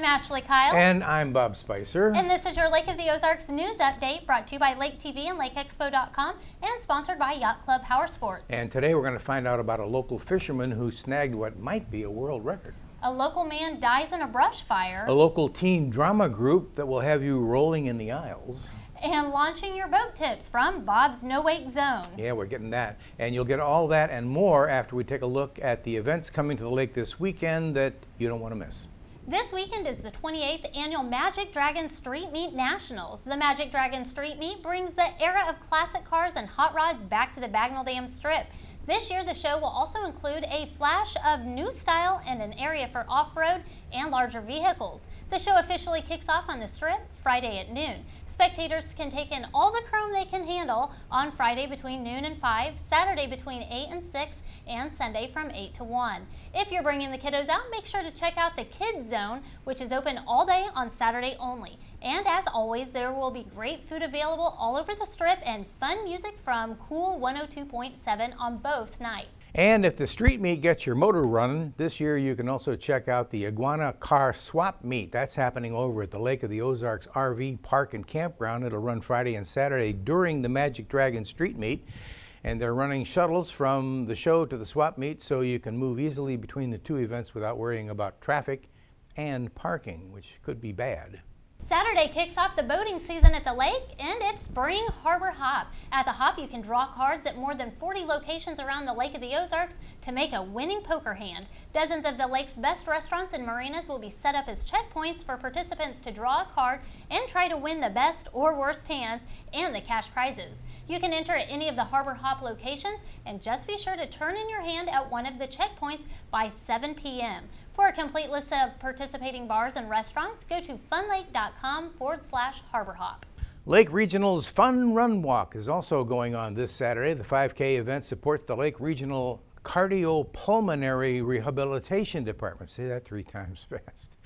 I'm Ashley Kyle. And I'm Bob Spicer. And this is your Lake of the Ozarks news update brought to you by Lake TV and LakeExpo.com and sponsored by Yacht Club Power Sports. And today we're going to find out about a local fisherman who snagged what might be a world record. A local man dies in a brush fire. A local teen drama group that will have you rolling in the aisles. And launching your boat tips from Bob's No Wake Zone. Yeah, we're getting that. And you'll get all that and more after we take a look at the events coming to the lake this weekend that you don't want to miss. This weekend is the 28th annual Magic Dragon Street Meet Nationals. The Magic Dragon Street Meet brings the era of classic cars and hot rods back to the Bagnell Dam Strip. This year, the show will also include a flash of new style and an area for off-road and larger vehicles. The show officially kicks off on the Strip Friday at noon. Spectators can take in all the chrome they can handle on Friday between noon and 5, Saturday between 8 and 6, and Sunday from 8 to 1. If you're bringing the kiddos out, make sure to check out the Kids Zone, which is open all day on Saturday only. And as always, there will be great food available all over the Strip and fun music from Cool 102.7 on both nights. And if the street meet gets your motor running, this year you can also check out the Iguana Car Swap Meet. That's happening over at the Lake of the Ozarks RV Park and Campground. It'll run Friday and Saturday during the Magic Dragon Street Meet. And they're running shuttles from the show to the swap meet so you can move easily between the two events without worrying about traffic and parking, which could be bad. Saturday kicks off the boating season at the lake, and it's Spring Harbor Hop. At the Hop, you can draw cards at more than 40 locations around the Lake of the Ozarks to make a winning poker hand. Dozens of the lake's best restaurants and marinas will be set up as checkpoints for participants to draw a card and try to win the best or worst hands and the cash prizes. You can enter at any of the Harbor Hop locations, and just be sure to turn in your hand at one of the checkpoints by 7 p.m. For a complete list of participating bars and restaurants, go to funlake.com/harborhop. Lake Regional's Fun Run Walk is also going on this Saturday. The 5K event supports the Lake Regional Cardiopulmonary Rehabilitation Department. Say that 3 times fast.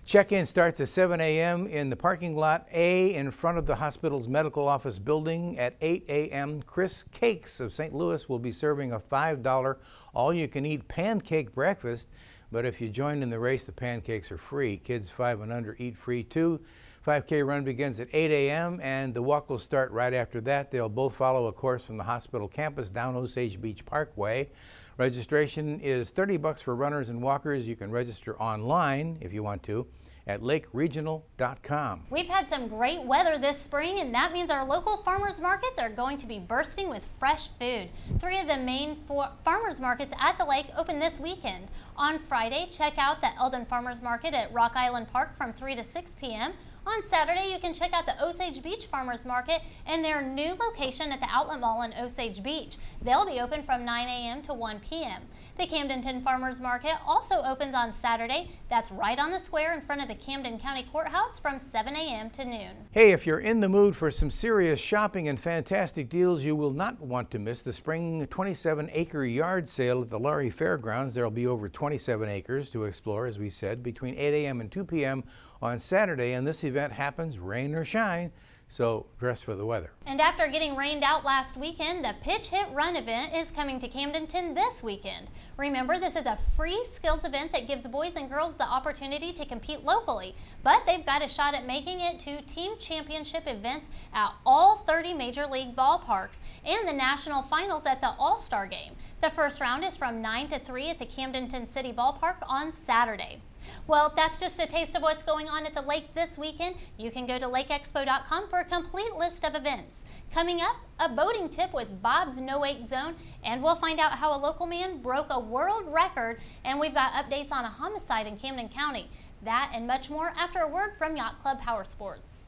Check-in starts at 7 a.m. in the parking lot A in front of the hospital's medical office building. At 8 a.m., Chris Cakes of St. Louis will be serving a $5 all-you-can-eat pancake breakfast. But if you join in the race, the pancakes are free. Kids 5 and under eat free too. 5K run begins at 8 a.m. and the walk will start right after that. They'll both follow a course from the hospital campus down Osage Beach Parkway. Registration is $30 for runners and walkers. You can register online if you want to at lakeregional.com. We've had some great weather this spring, and that means our local farmers markets are going to be bursting with fresh food. 3 of the main farmers markets at the lake open this weekend. On Friday, check out the Eldon Farmers Market at Rock Island Park from 3 to 6 p.m. On Saturday, you can check out the Osage Beach Farmers Market and their new location at the Outlet Mall in Osage Beach. They'll be open from 9 a.m. to 1 p.m. The Camdenton Farmers Market also opens on Saturday. That's right on the square in front of the Camden County Courthouse from 7 a.m. to noon. Hey, if you're in the mood for some serious shopping and fantastic deals, you will not want to miss the spring 27-acre yard sale at the Laurie Fairgrounds. There will be over 27 acres to explore, as we said, between 8 a.m. and 2 p.m. on Saturday, and this event happens rain or shine, so dress for the weather. And after getting rained out last weekend, the Pitch Hit Run event is coming to Camdenton this weekend. Remember, this is a free skills event that gives boys and girls the opportunity to compete locally, but they've got a shot at making it to team championship events at all 30 major league ballparks and the national finals at the All-Star Game. The first round is from 9 to 3 at the Camdenton City Ballpark on Saturday. Well, that's just a taste of what's going on at the lake this weekend. You can go to LakeExpo.com for a complete list of events. Coming up, a boating tip with Bob's No Wake Zone, and we'll find out how a local man broke a world record, and we've got updates on a homicide in Camden County. That and much more after a word from Yacht Club Power Sports.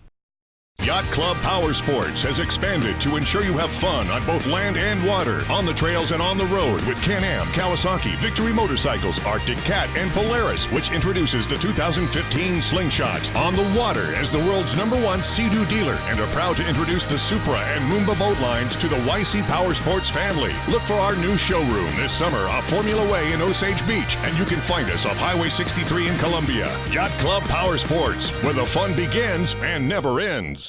Yacht Club Power Sports has expanded to ensure you have fun on both land and water, on the trails and on the road with Can-Am, Kawasaki, Victory Motorcycles, Arctic Cat, and Polaris, which introduces the 2015 Slingshot. On the water as the world's #1 Sea-Doo dealer, and are proud to introduce the Supra and Moomba boat lines to the YC Power Sports family. Look for our new showroom this summer off Formula Way in Osage Beach, and you can find us off Highway 63 in Columbia. Yacht Club Power Sports, where the fun begins and never ends.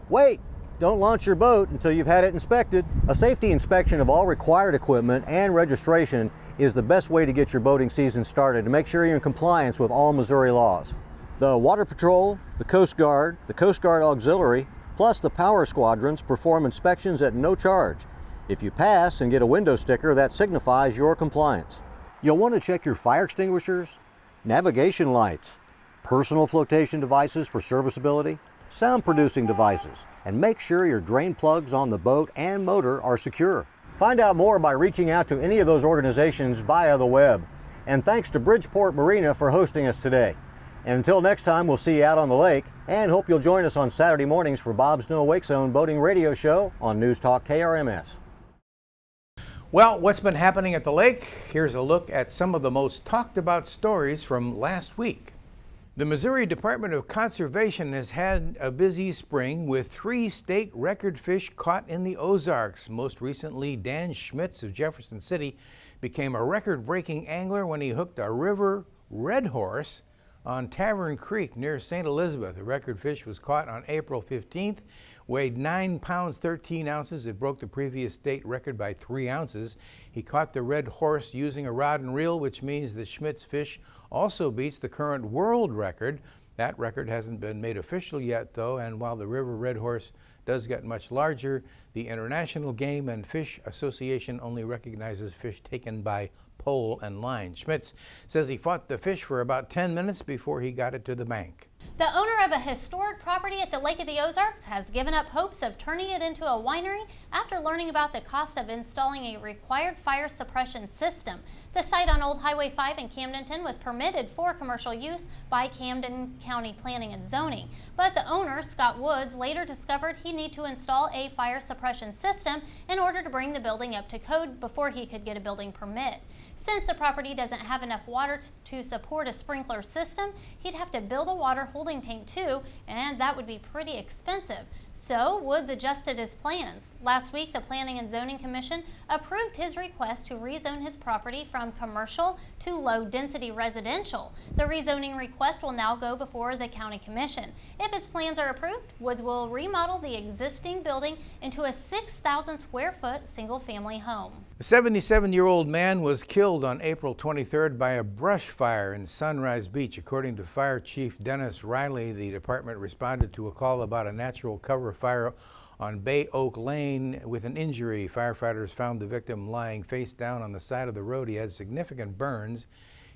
Wait! don't launch your boat until you've had it inspected. A safety inspection of all required equipment and registration is the best way to get your boating season started to make sure you're in compliance with all Missouri laws. The Water Patrol, the Coast Guard Auxiliary, plus the power squadrons perform inspections at no charge. If you pass and get a window sticker, that signifies your compliance. You'll want to check your fire extinguishers, navigation lights, personal flotation devices for serviceability, sound producing devices, and make sure your drain plugs on the boat and motor are secure. Find out more by reaching out to any of those organizations via the web. And thanks to Bridgeport Marina for hosting us today. And until next time, we'll see you out on the lake, and hope you'll join us on Saturday mornings for Bob's No Wake Zone Boating Radio Show on News Talk KRMS. Well, what's been happening at the lake? Here's a look at some of the most talked about stories from last week. The Missouri Department of Conservation has had a busy spring with 3 state record fish caught in the Ozarks. Most recently, Dan Schmitz of Jefferson City became a record-breaking angler when he hooked a river red horse on Tavern Creek near St. Elizabeth. The record fish was caught on April 15th, weighed 9 pounds 13 ounces. It broke the previous state record by 3 ounces. He caught the red horse using a rod and reel, which means the Schmitz fish also beats the current world record. That record hasn't been made official yet, though, and while the river red horse does get much larger, the International Game and Fish Association only recognizes fish taken by pole and line. Schmitz says he fought the fish for about 10 minutes before he got it to the bank. The owner of a historic property at the Lake of the Ozarks has given up hopes of turning it into a winery after learning about the cost of installing a required fire suppression system. The site on Old Highway 5 in Camdenton was permitted for commercial use by Camden County Planning and Zoning. But the owner, Scott Woods, later discovered he needed to install a fire suppression system in order to bring the building up to code before he could get a building permit. Since the property doesn't have enough water to support a sprinkler system, he'd have to build a water holding tank too, and that would be pretty expensive. So Woods adjusted his plans. Last week, the Planning and Zoning Commission approved his request to rezone his property from commercial to low-density residential. The rezoning request will now go before the County Commission. If his plans are approved, Woods will remodel the existing building into a 6,000 square foot single-family home. A 77-year-old man was killed on April 23rd by a brush fire in Sunrise Beach. According to Fire Chief Dennis Riley, the department responded to a call about a natural cover fire on Bay Oak Lane with an injury. Firefighters found the victim lying face down on the side of the road. He had significant burns.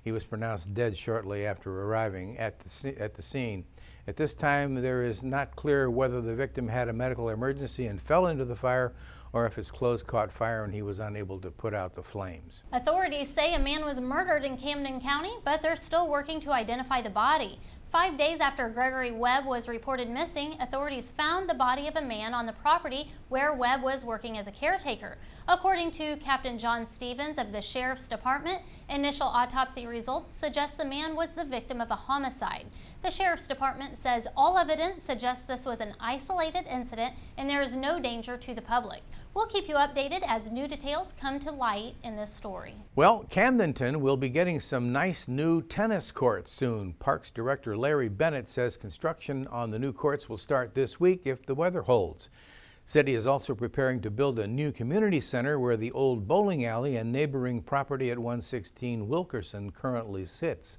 He was pronounced dead shortly after arriving at the scene. At this time, there is not clear whether the victim had a medical emergency and fell into the fire or if his clothes caught fire and he was unable to put out the flames. Authorities say a man was murdered in Camden County, but they're still working to identify the body. 5 days after Gregory Webb was reported missing, authorities found the body of a man on the property where Webb was working as a caretaker. According to Captain John Stevens of the Sheriff's Department, initial autopsy results suggest the man was the victim of a homicide. The Sheriff's Department says all evidence suggests this was an isolated incident and there is no danger to the public. We'll keep you updated as new details come to light in this story. Well, Camdenton will be getting some nice new tennis courts soon. Parks Director Larry Bennett says construction on the new courts will start this week if the weather holds. City is also preparing to build a new community center where the old bowling alley and neighboring property at 116 Wilkerson currently sits.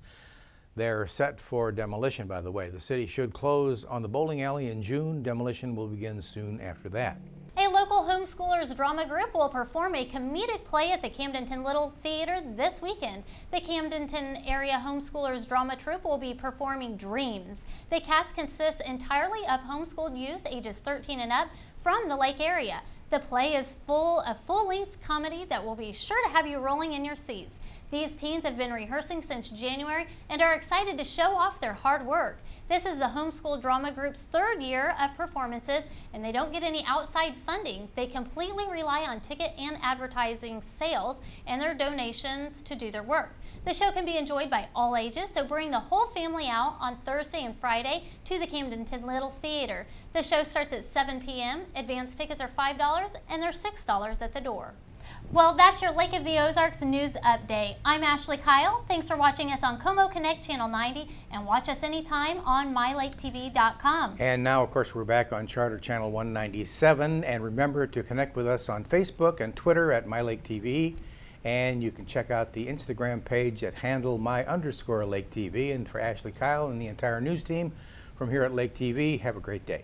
They're set for demolition, by the way. The city should close on the bowling alley in June. Demolition will begin soon after that. A local homeschoolers drama group will perform a comedic play at the Camdenton Little Theater this weekend. The Camdenton area homeschoolers drama troupe will be performing Dreams. The cast consists entirely of homeschooled youth ages 13 and up from the lake area. The play is a full-length comedy that will be sure to have you rolling in your seats. These teens have been rehearsing since January and are excited to show off their hard work. This is the homeschool drama group's 3rd year of performances, and they don't get any outside funding. They completely rely on ticket and advertising sales and their donations to do their work. The show can be enjoyed by all ages, so bring the whole family out on Thursday and Friday to the Camdenton Little Theater. The show starts at 7 p.m. Advance tickets are $5 and they're $6 at the door. Well, that's your Lake of the Ozarks news update. I'm Ashley Kyle. Thanks for watching us on Como Connect Channel 90, and watch us anytime on mylaketv.com. And now, of course, we're back on Charter Channel 197. And remember to connect with us on Facebook and Twitter at MyLakeTV. And you can check out the Instagram page at handle _my_LakeTV. And for Ashley Kyle and the entire news team from here at Lake TV, have a great day.